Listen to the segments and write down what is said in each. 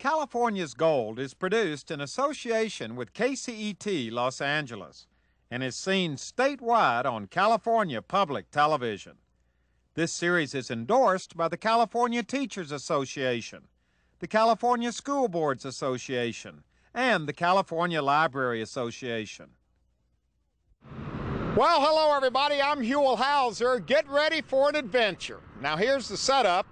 California's Gold is produced in association with KCET Los Angeles and is seen statewide on California Public Television. This series is endorsed by the California Teachers Association, the California School Boards Association, and the California Library Association. Well, hello everybody, I'm Huell. Get ready for an adventure. Now here's the setup.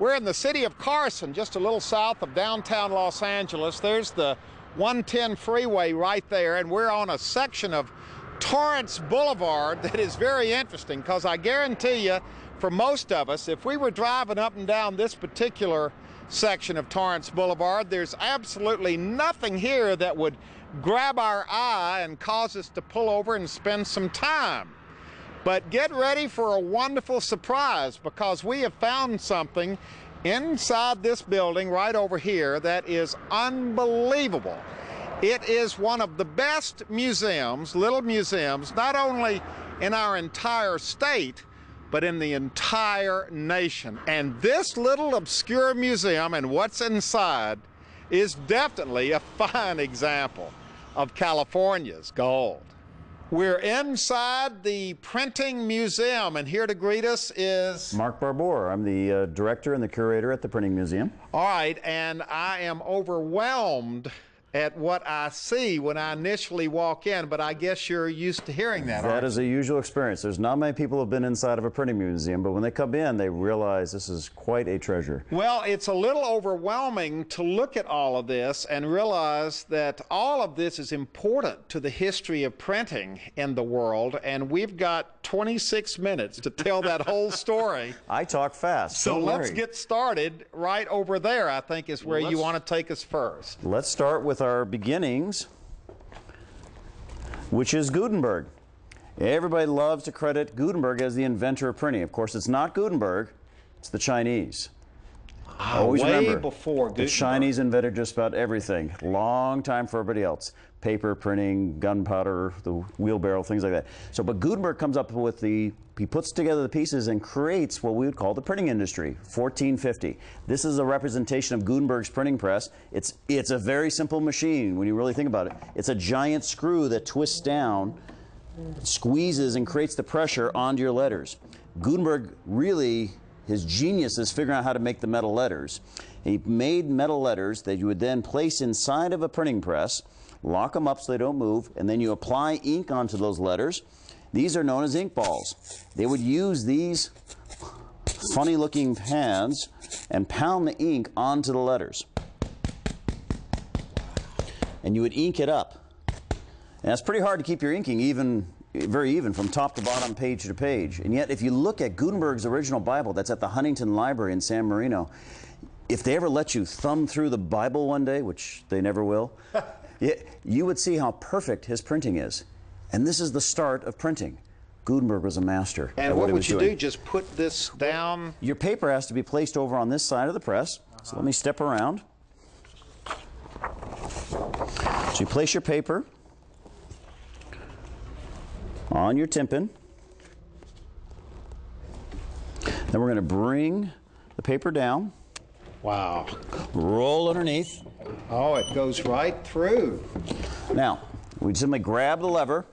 We're in the city of Carson, just a little south of downtown Los Angeles. There's the 110 freeway right there, and we're on a section of Torrance Boulevard that is very interesting because I guarantee you, for most of us, if we were driving up and down this particular section of Torrance Boulevard, there's absolutely nothing here that would grab our eye and cause us to pull over and spend some time. But get ready for a wonderful surprise because we have found something inside this building right over here that is unbelievable. It is one of the best museums, little museums, not only in our entire state, but in the entire nation. And this little obscure museum and what's inside is definitely a fine example of California's gold. We're inside the Printing Museum, and here to greet us is Mark Barbour. I'm the director and the curator at the Printing Museum. All right, and I am overwhelmed at what I see when I initially walk in, but I guess you're used to hearing that. That is a usual experience. There's not many people who have been inside of a printing museum, but when they come in, they realize this is quite a treasure. Well, it's a little overwhelming to look at all of this and realize that all of this is important to the history of printing in the world, and we've got 26 minutes to tell that whole story. I talk fast. So Don't let's worry. get started right over there, I think, is where you want to take us first. Let's start with our beginnings, which is Gutenberg. Everybody loves to credit Gutenberg as the inventor of printing. Of course, it's not Gutenberg, it's the Chinese. Always way remember, before the Gutenberg. Chinese invented just about everything. Long time for everybody else. Paper, printing, gunpowder, the wheelbarrow, things like that. So, but Gutenberg comes up with he puts together the pieces and creates what we would call the printing industry, 1450. This is a representation of Gutenberg's printing press. It's a very simple machine when you really think about it. It's a giant screw that twists down, squeezes, and creates the pressure onto your letters. Gutenberg really, his genius is figuring out how to make the metal letters. He made metal letters that you would then place inside of a printing press, lock them up so they don't move, and then you apply ink onto those letters. These are known as ink balls. They would use these funny looking pads and pound the ink onto the letters. And you would ink it up. And it's pretty hard to keep your inking very even from top to bottom, page to page. And yet if you look at Gutenberg's original Bible that's at the Huntington Library in San Marino, if they ever let you thumb through the Bible one day, which they never will, you would see how perfect his printing is. And this is the start of printing. Gutenberg was a master. And what would you do? Just put this down? Your paper has to be placed over on this side of the press. So let me step around. So you place your paper on your tympan. Then we're going to bring the paper down. Wow. Roll underneath. Oh, it goes right through. Now, we simply grab the lever.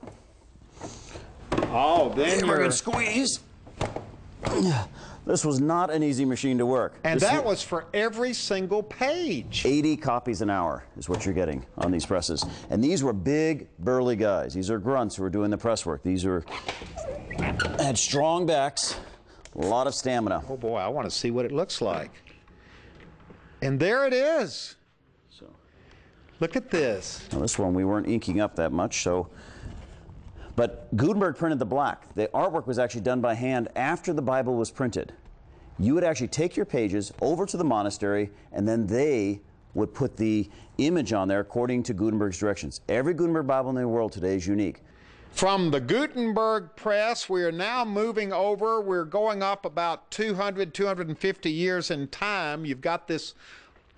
Oh, then We're you're... going to squeeze. This was not an easy machine to work. And that was for every single page. 80 copies an hour is what you're getting on these presses. And these were big, burly guys. These are grunts who were doing the press work. These had strong backs, a lot of stamina. Oh boy, I want to see what it looks like. And there it is. So, look at this. now this one we weren't inking up that much, but Gutenberg printed the black. The artwork was actually done by hand after the Bible was printed. You would actually take your pages over to the monastery, and then they would put the image on there according to Gutenberg's directions. Every Gutenberg Bible in the world today is unique. From the Gutenberg press, we are now moving over. We're going up about 200, 250 years in time. You've got this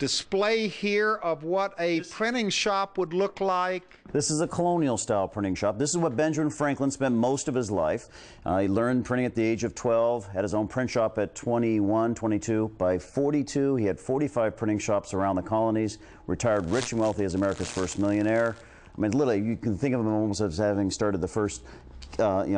display here of what a printing shop would look like? This is a colonial style printing shop. This is what Benjamin Franklin spent most of his life. He learned printing at the age of 12, had his own print shop at 21, 22. By 42, he had 45 printing shops around the colonies, retired rich and wealthy as America's first millionaire. I mean, literally, you can think of him almost as having started the first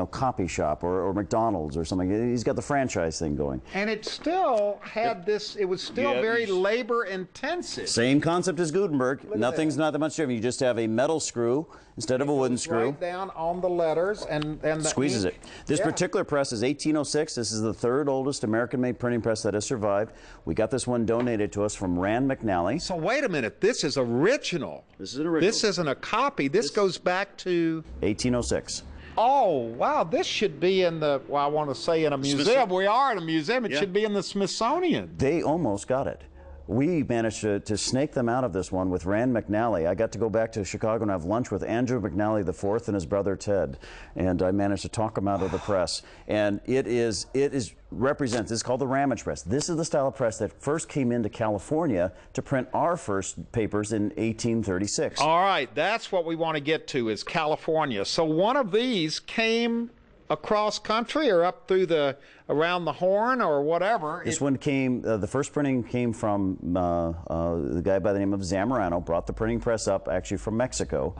copy shop or McDonald's or something. He's got the franchise thing going. And it still had this, it was still very labor intensive. Same concept as Gutenberg. Nothing's not that much different. You just have a metal screw instead of a wooden screw. Right down on the letters and squeezes it. This particular press is 1806. This is the third oldest American-made printing press that has survived. We got this one donated to us from Rand McNally. So wait a minute, this is original. This is an original. This isn't a copy. This goes back to 1806. Oh, wow, this should be in the, well, I want to say in a museum. We are in a museum. It should be in the Smithsonian. They almost got it. We managed to snake them out of this one with Rand McNally. I got to go back to Chicago and have lunch with Andrew McNally IV and his brother Ted, and I managed to talk them out of the press. And it represents, it's called the Ramage press. This is the style of press that first came into California to print our first papers in 1836. All right, that's what we want to get to, is California. So one of these came across country or up through around the Horn or whatever. This one came, the first printing came from the guy by the name of Zamorano, brought the printing press up actually from Mexico.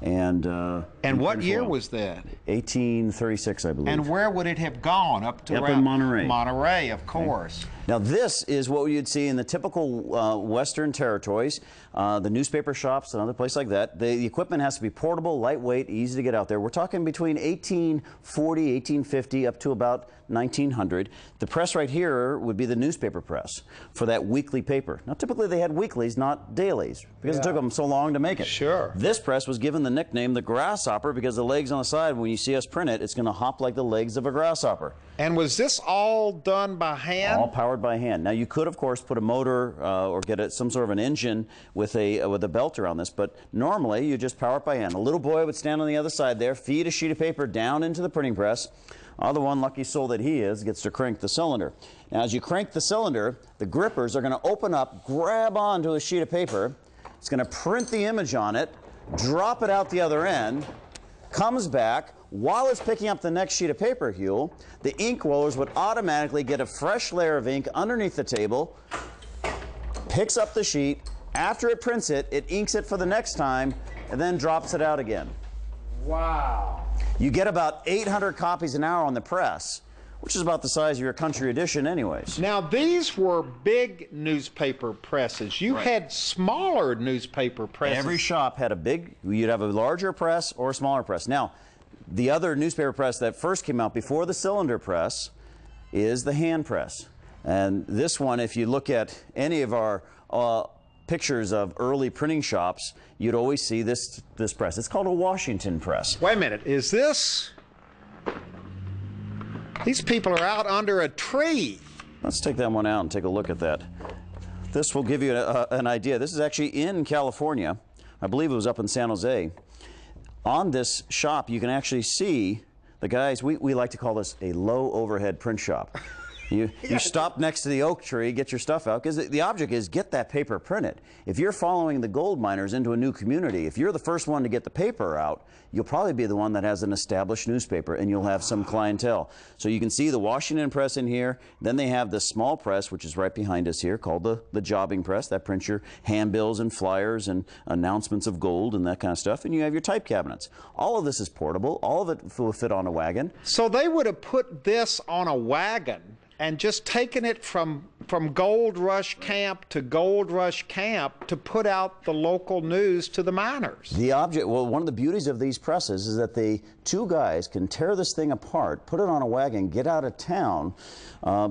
And what year was that? 1836, I believe. And where would it have gone? Up to in Monterey. Monterey, of course. Okay. Now this is what you'd see in the typical Western territories, the newspaper shops and other places like that. The equipment has to be portable, lightweight, easy to get out there. We're talking between 1840, 1850 up to about 1900. The press right here would be the newspaper press for that weekly paper. Now typically they had weeklies, not dailies, because it took them so long to make it. Sure. This press was given the nickname the grasshopper because the legs on the side, when you see us print it, it's going to hop like the legs of a grasshopper. And was this all done by hand? All powered by hand. Now you could, of course, put a motor or get some sort of an engine with a belt around this, but normally you just power it by hand. A little boy would stand on the other side there, feed a sheet of paper down into the printing press. The one lucky soul that he is gets to crank the cylinder. Now as you crank the cylinder, the grippers are going to open up, grab onto a sheet of paper. It's going to print the image on it, drop it out the other end, comes back. While it's picking up the next sheet of paper, Huell, the ink rollers would automatically get a fresh layer of ink underneath the table, picks up the sheet. After it prints it, it inks it for the next time, and then drops it out again. Wow. You get about 800 copies an hour on the press, which is about the size of your country edition anyways. Now these were big newspaper presses. You had smaller newspaper presses. Every shop had you'd have a larger press or a smaller press. Now, the other newspaper press that first came out before the cylinder press is the hand press. And this one, if you look at any of our pictures of early printing shops, you'd always see this press. It's called a Washington press. Wait a minute, is this... These people are out under a tree. Let's take that one out and take a look at that. This will give you an idea. This is actually in California. I believe it was up in San Jose. On this shop, you can actually see the guys, we like to call this a low overhead print shop. You stop next to the oak tree, get your stuff out, because the object is get that paper printed. If you're following the gold miners into a new community, if you're the first one to get the paper out, you'll probably be the one that has an established newspaper, and you'll have some clientele. So you can see the Washington press in here. Then they have the small press, which is right behind us here, called the jobbing press. That prints your handbills and flyers and announcements of gold and that kind of stuff. And you have your type cabinets. All of this is portable. All of it will fit on a wagon. So they would have put this on a wagon and just taken it from Gold Rush Camp to Gold Rush Camp to put out the local news to the miners. Well, one of the beauties of these presses is that the two guys can tear this thing apart, put it on a wagon, get out of town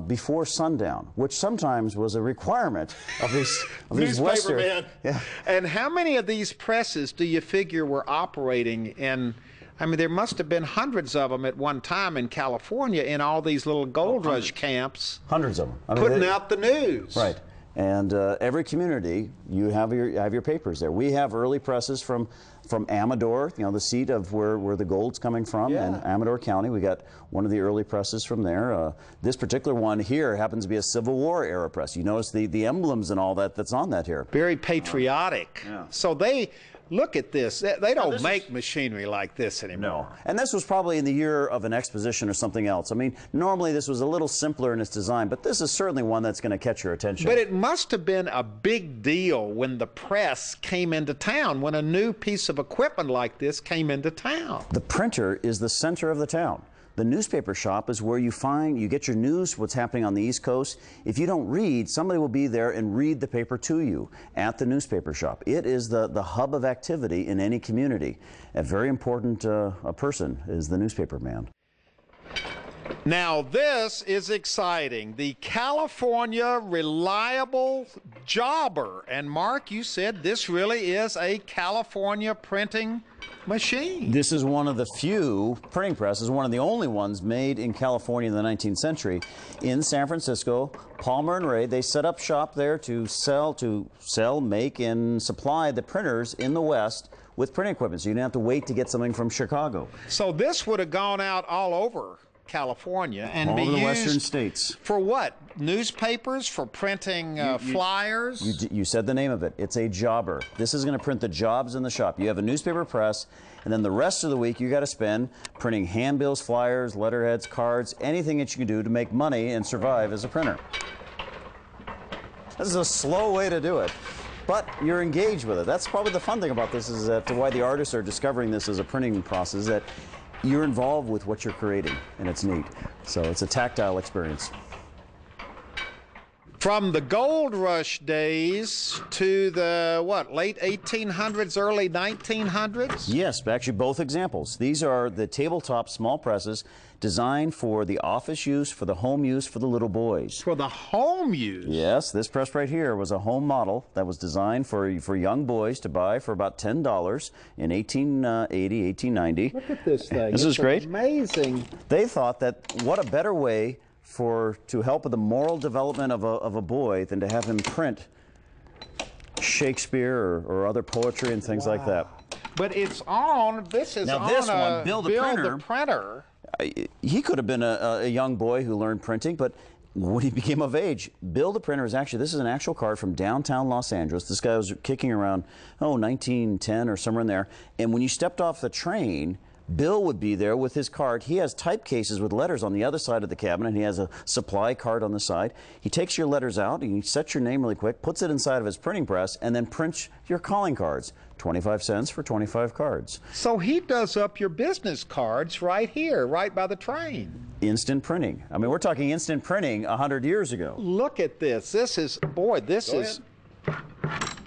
before sundown, which sometimes was a requirement of these Western. Yeah. And how many of these presses do you figure were operating in? I mean, there must have been hundreds of them at one time in California in all these little gold rush camps. Hundreds of them. Putting out the news. Right. And every community, you have your papers there. We have early presses from Amador, you know, the seat of where the gold's coming from, in Amador County. We got one of the early presses from there. This particular one here happens to be a Civil War era press. You notice the emblems and all that's on that here. Very patriotic. Yeah. So they look at this. They don't make machinery like this anymore. No. And this was probably in the year of an exposition or something else. I mean, normally this was a little simpler in its design, but this is certainly one that's going to catch your attention. But it must have been a big deal when the press came into town, when a new piece of equipment like this came into town. The printer is the center of the town. The newspaper shop is where you get your news, what's happening on the East Coast. If you don't read, somebody will be there and read the paper to you at the newspaper shop. It is the hub of activity in any community. A very important person is the newspaper man. Now this is exciting. The California Reliable Jobber. And Mark, you said this really is a California printing machine. This is one of the few printing presses, one of the only ones made in California in the 19th century. In San Francisco, Palmer and Ray, they set up shop there to sell, make, and supply the printers in the West with printing equipment, so you didn't have to wait to get something from Chicago. So this would have gone out all over California and be all over the used western states. For what? Newspapers? For printing flyers? You said the name of it. It's a jobber. This is going to print the jobs in the shop. You have a newspaper press, and then the rest of the week you got to spend printing handbills, flyers, letterheads, cards, anything that you can do to make money and survive as a printer. This is a slow way to do it, but you're engaged with it. That's probably the fun thing about this, is that why the artists are discovering this as a printing process, that you're involved with what you're creating, and it's neat. So it's a tactile experience. From the gold rush days to the, what, late 1800s, early 1900s? Yes, actually both examples. These are the tabletop small presses designed for the office use, for the home use, for the little boys. For the home use? Yes, this press right here was a home model that was designed for young boys to buy for about $10 in 1880, 1890. Look at this thing. This is great. Amazing. They thought that what a better way to help with the moral development of a boy than to have him print Shakespeare or other poetry and things like that. But it's on, this is now on this a one, Bill the printer. He could have been a young boy who learned printing, but when he became of age, Bill the printer is actually, this is an actual card from downtown Los Angeles. This guy was kicking around, 1910 or somewhere in there. And when you stepped off the train, Bill would be there with his card. He has type cases with letters on the other side of the cabinet. He has a supply card on the side. He takes your letters out, and he sets your name really quick, puts it inside of his printing press, and then prints your calling cards. 25 cents for 25 cards. So he does up your business cards right here, right by the train. Instant printing. I mean, we're talking instant printing 100 years ago. Look at this. This is, boy, this is,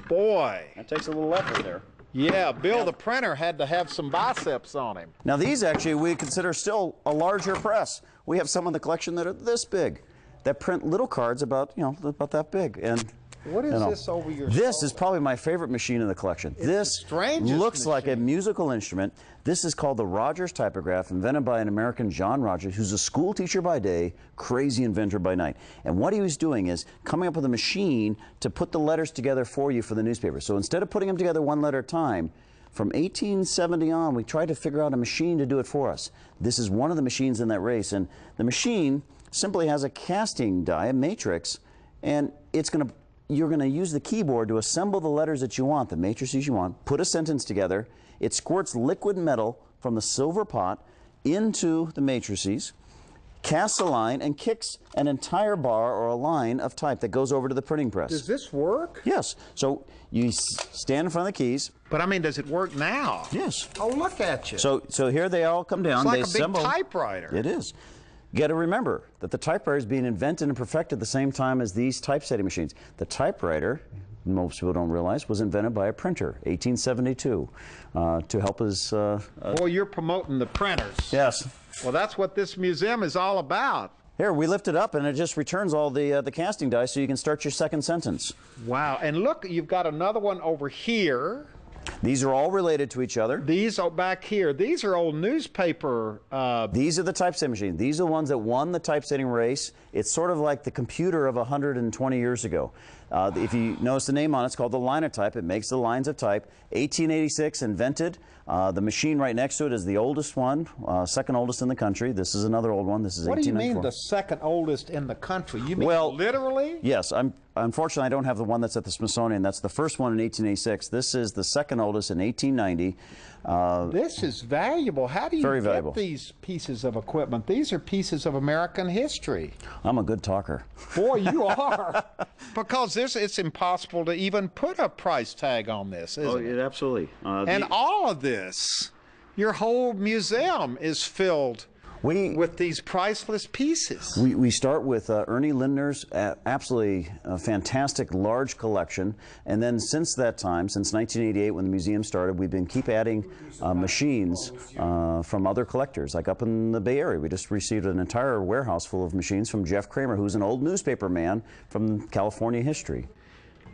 boy. That takes a little effort there. Yeah, Bill the printer had to have some biceps on him. Now these actually we consider still a larger press. We have some in the collection that are this big, that print little cards about, about that big. And what is this over your This shoulder? is probably my favorite machine in the collection. It's this the strangest looks like a machine. musical instrument. This is called the Rogers typograph, invented by an American, John Rogers, who's a school teacher by day, crazy inventor by night. And what he was doing is coming up with a machine to put the letters together for you for the newspaper. So instead of putting them together one letter at a time, from 1870 on, we tried to figure out a machine to do it for us. This is one of the machines in that race. And the machine simply has a casting die, a matrix, and you're going to use the keyboard to assemble the letters that you want, the matrices you want, put a sentence together. It squirts liquid metal from the silver pot into the matrices, casts a line, and kicks an entire bar or a line of type that goes over to the printing press. Does this work? Yes. So you stand in front of the keys. But I mean, does it work now? Yes. Oh, look at you. So here they all come down. It's like they a big assemble. typewriter. It is. You got to remember that the typewriter is being invented and perfected at the same time as these typesetting machines. The typewriter, most people don't realize, was invented by a printer, 1872, to help us. Boy, you're promoting the printers. Yes. Well, that's what this museum is all about. Here, we lift it up, and it just returns all the casting dice, so you can start your second sentence. Wow. And look, you've got another one over here. These are all related to each other. These are back here. These are old newspaper. These are the typesetting machines. These are the ones that won the typesetting race. It's sort of like the computer of 120 years ago. If you notice the name on it, it's called the linotype. It makes the lines of type. 1886 invented. The machine right next to it is the oldest one, second oldest in the country. This is another old one. This is 1894. What do you mean the second oldest in the country? You mean literally? Yes. Unfortunately, I don't have the one that's at the Smithsonian. That's the first one in 1886. This is the second oldest in 1890. This is valuable. How do you Very get valuable. these pieces of equipment? These are pieces of American history. I'm a good talker. Boy, you are. Because it's impossible to even put a price tag on this, isn't it? Absolutely. And all of this, your whole museum is filled with these priceless pieces. We start with Ernie Lindner's absolutely fantastic large collection, and then since that time, since 1988 when the museum started, we've been adding machines from other collectors. Like up in the Bay Area, we just received an entire warehouse full of machines from Jeff Kramer, who's an old newspaper man from California history.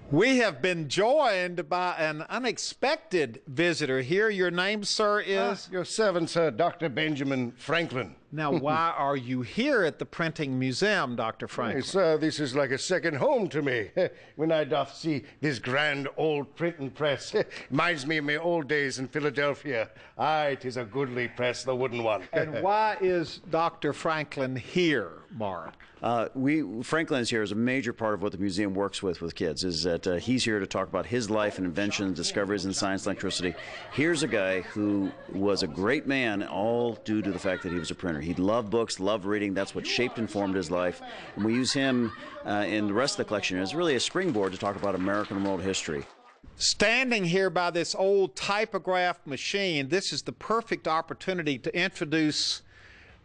We have been joined by an unexpected visitor here. Your name, sir, is? Your servant, sir, Dr. Benjamin Franklin. Now, why are you here at the Printing Museum, Dr. Franklin? Hey, sir, this is like a second home to me. When I doth see this grand old printing press, reminds me of my old days in Philadelphia. Aye, it is a goodly press, the wooden one. And why is Dr. Franklin here, Mark? Franklin is here as a major part of what the museum works with kids, is that he's here to talk about his life and inventions, discoveries in science and electricity. Here's a guy who was a great man, all due to the fact that he was a printer. He loved books, loved reading. That's what shaped and formed his life. And we use him in the rest of the collection as really a springboard to talk about American world history. Standing here by this old typograph machine, this is the perfect opportunity to introduce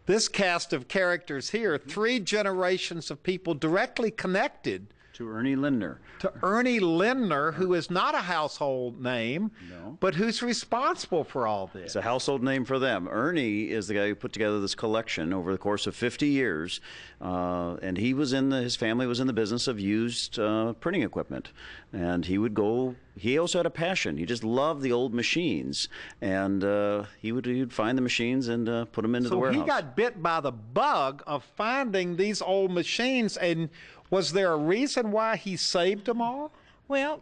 this cast of characters here, 3 generations of people directly connected To Ernie Lindner. To Ernie Lindner, who is not a household name, but who's responsible for all this. It's a household name for them. Ernie is the guy who put together this collection over the course of 50 years, and he was his family was in the business of used printing equipment, and he would go. He also had a passion. He just loved the old machines, and he'd find the machines and put them into the warehouse. So he got bit by the bug of finding these old machines, and was there a reason why he saved them all? Well,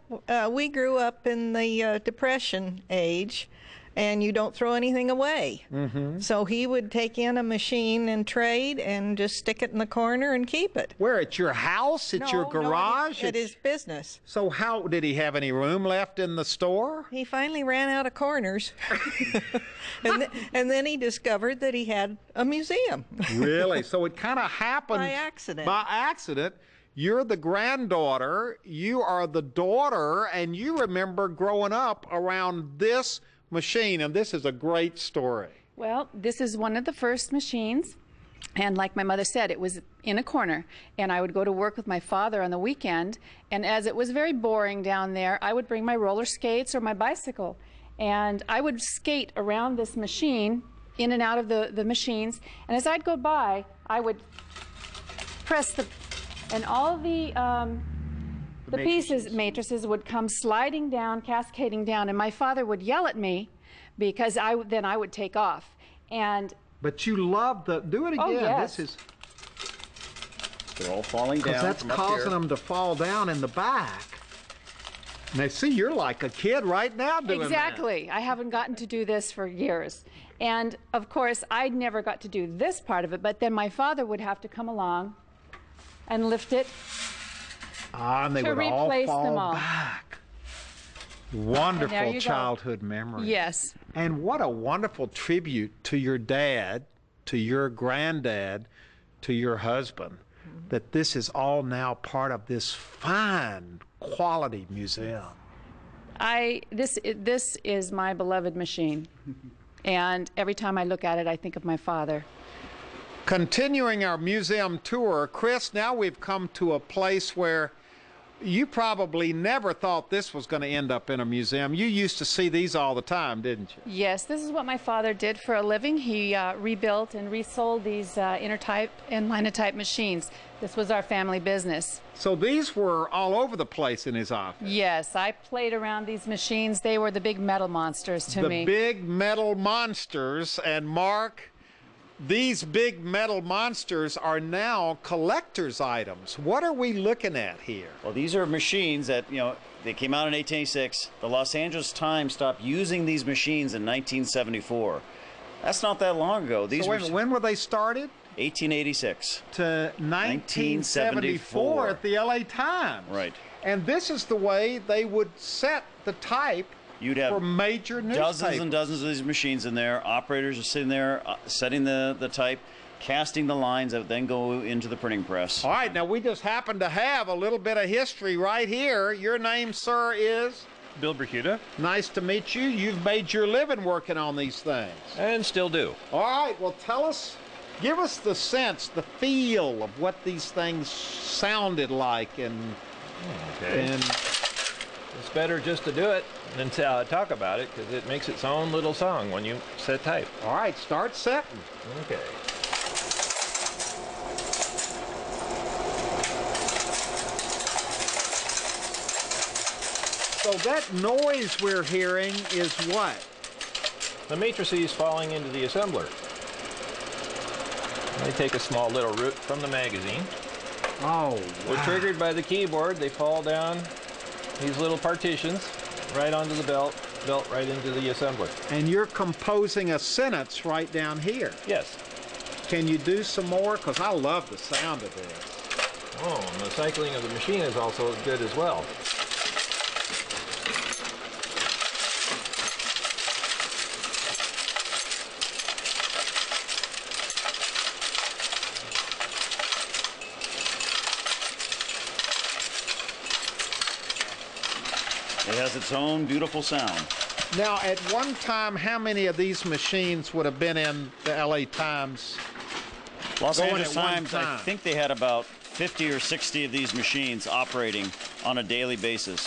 we grew up in the Depression age, and you don't throw anything away. Mm-hmm. So he would take in a machine and trade and just stick it in the corner and keep it. Where, at your house, at your garage? No, at his business. So how, did he have any room left in the store? He finally ran out of corners. and then he discovered that he had a museum. Really? So it kind of happened by accident. By accident. You're the granddaughter, you are the daughter, and you remember growing up around this machine, and this is a great story. Well, this is one of the first machines, and like my mother said, it was in a corner, and I would go to work with my father on the weekend, and as it was very boring down there, I would bring my roller skates or my bicycle, and I would skate around this machine, in and out of the machines, and as I'd go by, I would press and all the matrices would come sliding down, cascading down, and my father would yell at me because then I would take off. But you love do it again. Oh, yes. This is. They're all falling down. Because that's causing them to fall down in the back. Now, see, you're like a kid right now doing Exactly. that. I haven't gotten to do this for years. And, of course, I never got to do this part of it, but then my father would have to come along and lift it and they to would all replace fall them all. back. Wonderful childhood memory. Yes. And what a wonderful tribute to your dad, to your granddad, to your husband, that this is all now part of this fine quality museum. This is my beloved machine. And every time I look at it, I think of my father. Continuing our museum tour, Chris, now we've come to a place where you probably never thought this was going to end up in a museum. You used to see these all the time, didn't you? Yes, this is what my father did for a living. He rebuilt and resold these intertype and linotype machines. This was our family business. So these were all over the place in his office. Yes, I played around these machines. They were the big metal monsters to me. The big metal monsters. And Mark, these big metal monsters are now collector's items. What are we looking at here? Well, these are machines that, you know, they came out in 1886. The Los Angeles Times stopped using these machines in 1974. That's not that long ago. These So when were they started? 1886 to 1974 at the LA Times. Right. And this is the way they would set the type You'd have for major newspapers. dozens and dozens of these machines in there. Operators are sitting there setting the type, casting the lines that would then go into the printing press. All right, now we just happen to have a little bit of history right here. Your name, sir, is? Bill Brcuda. Nice to meet you. You've made your living working on these things. And still do. All right, well, tell us, give us the sense, the feel of what these things sounded like. And It's better just to do it than to talk about it, because it makes its own little song when you set type. All right, start setting. Okay. So that noise we're hearing is what? The matrices falling into the assembler. They take a small little root from the magazine. Oh, They're triggered by the keyboard. They fall down these little partitions right onto the belt right into the assembler. And you're composing a sentence right down here. Yes. Can you do some more? Because I love the sound of this. Oh, and the cycling of the machine is also good as well. It has its own beautiful sound. Now, at one time, how many of these machines would have been in the LA Times? Los Going Angeles at one Times, time. I think they had about 50 or 60 of these machines operating on a daily basis.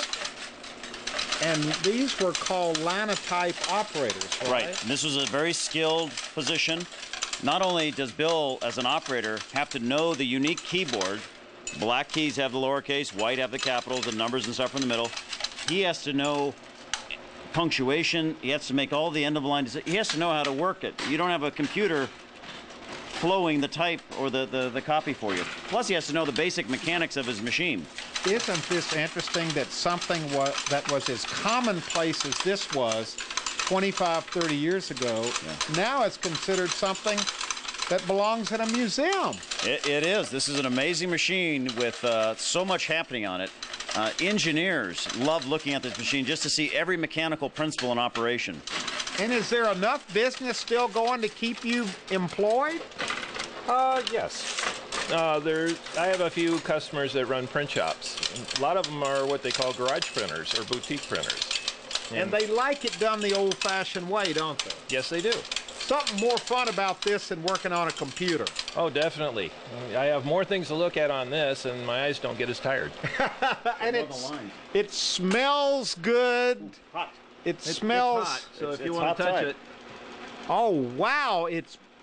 And these were called linotype operators, right? Right. And this was a very skilled position. Not only does Bill, as an operator, have to know the unique keyboard, black keys have the lowercase, white have the capitals, the numbers and stuff in the middle. He has to know punctuation. He has to make all the end-of-line decisions. He has to know how to work it. You don't have a computer flowing the type or the copy for you. Plus, he has to know the basic mechanics of his machine. Isn't this interesting that something that was as commonplace as this was 25, 30 years ago, now it's considered something that belongs in a museum? It is. This is an amazing machine with so much happening on it. Engineers love looking at this machine just to see every mechanical principle in operation. And is there enough business still going to keep you employed? Yes. I have a few customers that run print shops. A lot of them are what they call garage printers or boutique printers. And they like it done the old-fashioned way, don't they? Yes, they do. Something more fun about this than working on a computer. Oh, definitely. I have more things to look at on this, and my eyes don't get as tired. And it smells good. Hot. It smells. It's hot, so if you it's want hot to touch type. it, Oh wow!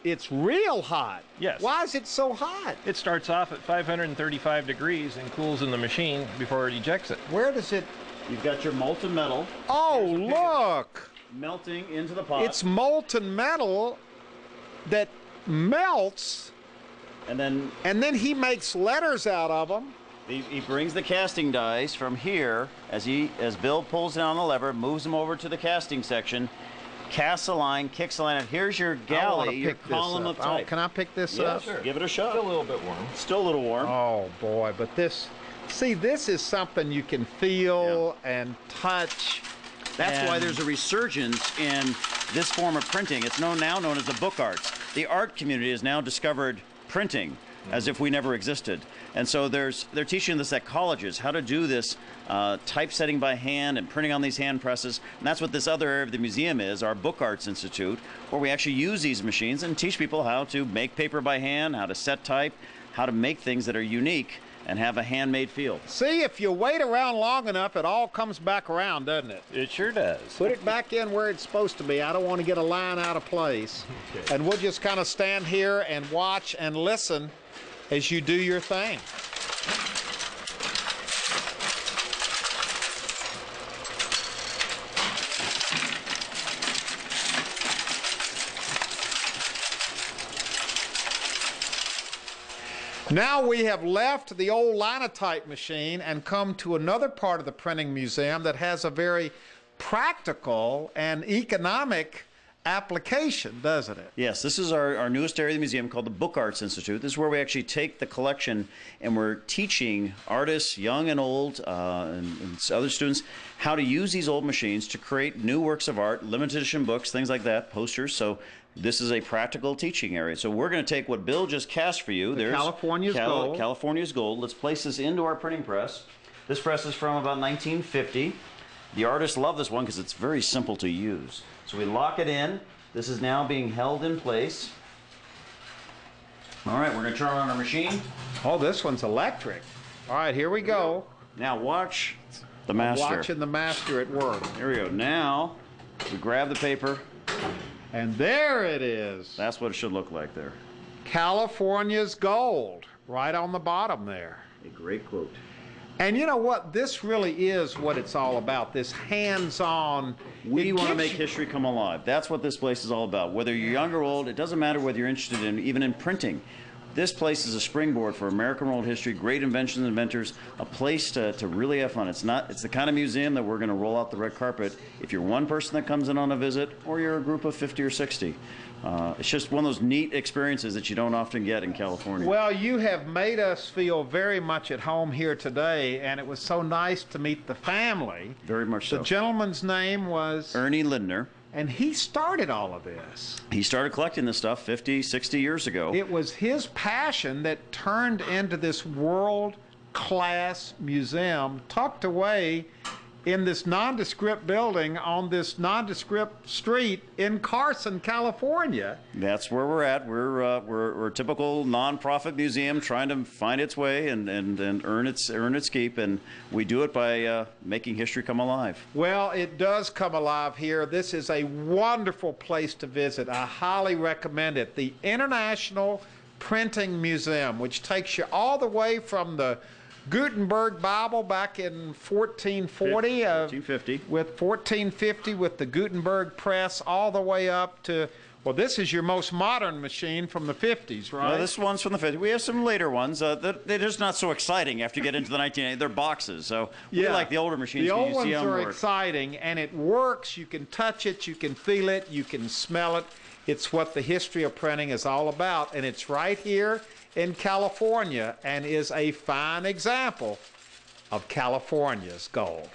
It's real hot. Yes. Why is it so hot? it starts off at 535 degrees and cools in the machine before it ejects it. Where does it? You've got your molten metal Oh look! melting into the pot. It's molten metal that melts, and then and then he makes letters out of them. he brings the casting dies from here as Bill pulls down the lever, moves them over to the casting section, casts a line, kicks a line, and here's your I wanna galley, your pick this column up. of type. Can I pick this Yeah, up? sure. Give it a shot. Still a little bit warm. Still a little warm. Oh boy, but this, see, this is something you can feel and touch. That's why And- there's a resurgence in this form of printing. It's now known as the book arts. The art community has now discovered printing as if we never existed. And so they're teaching this at colleges, how to do this typesetting by hand and printing on these hand presses. And that's what this other area of the museum is, our Book Arts Institute, where we actually use these machines and teach people how to make paper by hand, how to set type, how to make things that are unique. and have a handmade feel. See, if you wait around long enough, it all comes back around, doesn't it? It sure does. Put it back in where it's supposed to be. I don't want to get a line out of place. Okay. And we'll just kind of stand here and watch and listen as you do your thing. Now we have left the old linotype machine and come to another part of the printing museum that has a very practical and economic application, doesn't it? Yes, this is our newest area of the museum called the Book Arts Institute. This is where we actually take the collection and we're teaching artists, young and old, and other students, how to use these old machines to create new works of art, limited edition books, things like that, posters. So this is a practical teaching area. So we're going to take what Bill just cast for you. There's California's Gold. California's Gold. Let's place this into our printing press. This press is from about 1950. The artists love this one because it's very simple to use. So we lock it in. This is now being held in place. All right, we're going to turn on our machine. Oh, this one's electric. All right, here we go. Now watch the master. Watching the master at work. Here we go. Now we grab the paper. And there it is. That's what it should look like there. California's Gold, right on the bottom there. A great quote. And you know what? This really is what it's all about, this hands-on. We want to make history come alive. That's what this place is all about. Whether you're young or old, it doesn't matter whether you're interested in, even in printing. This place is a springboard for American world history, great inventions and inventors, a place to really have fun. It's the kind of museum that we're going to roll out the red carpet if you're one person that comes in on a visit or you're a group of 50 or 60. It's just one of those neat experiences that you don't often get in California. Well, you have made us feel very much at home here today, and it was so nice to meet the family. Very much so. The gentleman's name was? Ernie Lindner. And he started all of this. He started collecting this stuff 50, 60 years ago. It was his passion that turned into this world-class museum tucked away in this nondescript building on this nondescript street in Carson, California. That's where we're at. We're a typical nonprofit museum trying to find its way and earn its keep, and we do it by making history come alive. Well, it does come alive here. This is a wonderful place to visit. I highly recommend it. The International Printing Museum, which takes you all the way from the Gutenberg Bible back in 1440, 1450. With 1450 with the Gutenberg press all the way up to, well, this is your most modern machine from the 50s, right? No, this one's from the 50s. We have some later ones. They're just not so exciting after you get into the 1980s. They're boxes, so we like the older machines. The old you see ones are work. exciting, and it works. You can touch it, you can feel it, you can smell it. It's what the history of printing is all about, and it's right here in California and is a fine example of California's gold.